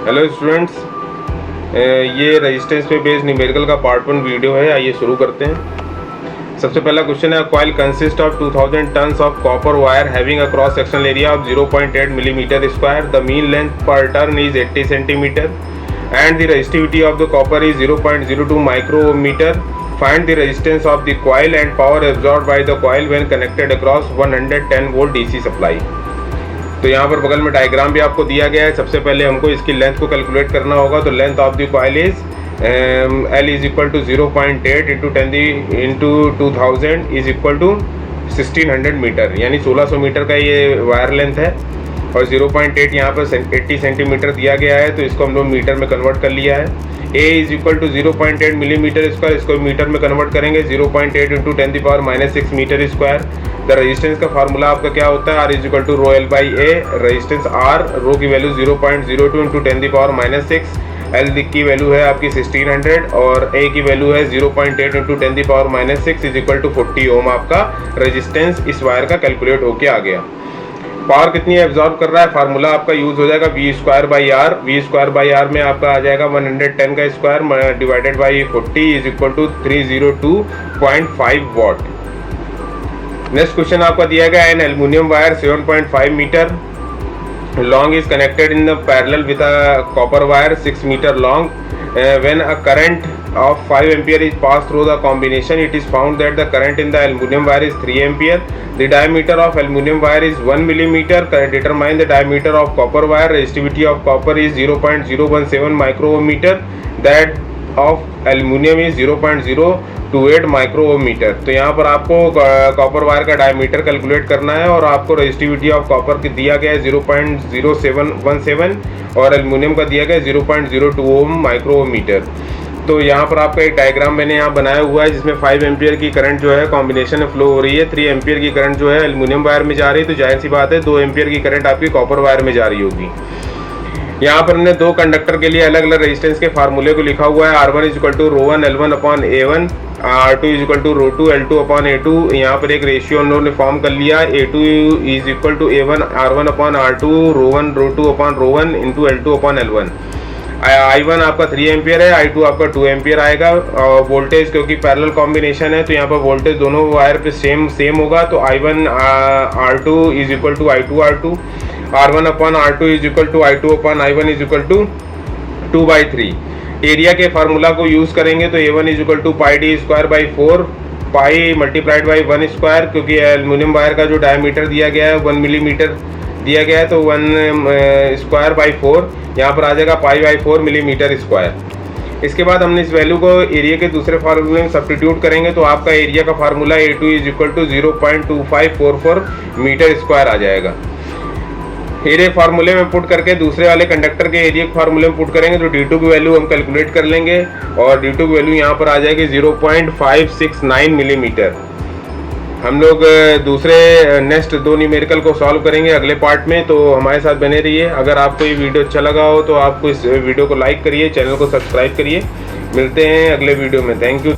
Hello students, ये resistance पे based numerical का पार्ट 1 वीडियो है। आइए शुरू करते हैं। सबसे पहला क्वेश्चन है, coil consist of 2000 turns of copper wire having a cross sectional area of 0.8 millimetre square. The mean length per turn is 80 centimetre and the resistivity of the copper is 0.02 micrometre. Find the resistance of the coil and power absorbed by the coil when connected across 110 volt DC supply. तो यहाँ पर बगल में diagram भी आपको दिया गया है। सबसे पहले हमको इसकी लेंथ को कैलकुलेट करना होगा। तो length of the coil is L is equal to 0.8 into 10 into 2000 is equal to 1600 metre, यानी 1600 मीटर का ये वायर लेंथ है। और 0.8 यहाँ पर 80 सेंटीमीटर दिया गया है, तो इसको हम लोग मीटर में कन्वर्ट कर लिया है। A is equal to 0.8 millimetre square, इसको मीटर में कन्वर्ट करेंगे 0.8 into 10⁻⁻6 metre square. The resistance का फार्मूला आपका क्या होता है, R is equal to rho L by A. Resistance R, rho की वैल्यू 0.02 इंटू 10⁻⁻6, एल की वैल्यू है आपकी 1600 और ए की वैल्यू है 0.8 into 10⁻⁻6 is equal to 40 ohm. आपका रेजिस्टेंस इस वायर का कैलकुलेट होके आ गया। पावर कितनी एब्जॉर्ब कर रहा है, फार्मूला आपका यूज हो जाएगा V square by R. V square by R में आपका आ जाएगा 110 का square divided by 40 is equal to 302.5 watt. Next question आपका दिया गया है, an aluminium wire 7.5 metre long is connected in the parallel with a copper wire 6 meter long. When a current of 5 ampere is passed through the combination, it is found that the current in the aluminum wire is 3 ampere. The diameter of aluminum wire is 1 millimeter. Determine the diameter of copper wire. Resistivity of copper is 0.017 micrometer. That of aluminum is 0.028 micrometre. तो यहाँ पर आपको copper wire का diameter calculate करना है और आपको resistivity of copper की दिया गया है 0.0717 और एल्यूमिनियम का दिया गया है 0.02 ओम माइक्रोमीटर। तो यहाँ पर आपका एक डायग्राम मैंने यहाँ बनाया हुआ है जिसमें 5 एम्पियर की करंट जो है कॉम्बिनेशन में फ्लो हो रही है। 3 एम्पियर की करंट जो है एल्यूमिनियम वायर में जा रही है, तो जाहिर सी बात है 2 एम्पियर की करंट आपकी कॉपर वायर में जा रही होगी। यहाँ पर हमने दो कंडक्टर के लिए अलग अलग रेजिस्टेंस के फार्मूले को लिखा हुआ है। R1 इज इक्वल टू रो1 L1 upon A1, R2 is equal to रो2 L2 अपॉन A2। यहाँ पर एक रेशियो हम लोगों ने फॉर्म कर लिया। A2 is equal to A1 R1 upon R2, रो1 रो2 अपॉन रो1 into L2 upon L1। I1 आपका 3 एम्पियर है, I2 आपका 2 एम्पियर आएगा। वोल्टेज क्योंकि पैरेलल कॉम्बिनेशन है तो यहाँ पर वोल्टेज दोनों वायर पे सेम होगा। तो I1 R2 is equal to I2 R2, R1 upon R2 is equal to I2 upon I1 is equal to 2/3। Area के फार्मूला को यूज करेंगे तो A1 is equal to pi D square by 4, pi multiplied by 1 square, क्योंकि aluminium wire का जो diameter दिया गया है 1 मिलीमीटर दिया गया है, तो 1 स्क्वायर बाई 4 यहाँ पर आ जाएगा पाई बाई 4 मिलीमीटर स्क्वायर। इसके बाद हमने इस वैल्यू को एरिया के दूसरे फार्मूले में सब्स्टिट्यूट करेंगे तो आपका एरिया का formula A2 is equal to 0.2544 metre square आ जाएगा। एरिया फार्मूले में पुट करके दूसरे वाले कंडक्टर के एरिया फार्मूले में पुट करेंगे तो D2 की वैल्यू हम कैलकुलेट कर लेंगे और D2 की वैल्यू यहाँ पर आ जाएगी 0.569 मिलीमीटर। हम लोग दूसरे नेक्स्ट 2 न्यूमेरिकल को सॉल्व करेंगे अगले पार्ट में, तो हमारे साथ बने रहिए। अगर आपको ये वीडियो अच्छा लगा हो तो आपको इस वीडियो को लाइक करिए, चैनल को सब्सक्राइब करिए। मिलते हैं अगले वीडियो में। Thank you.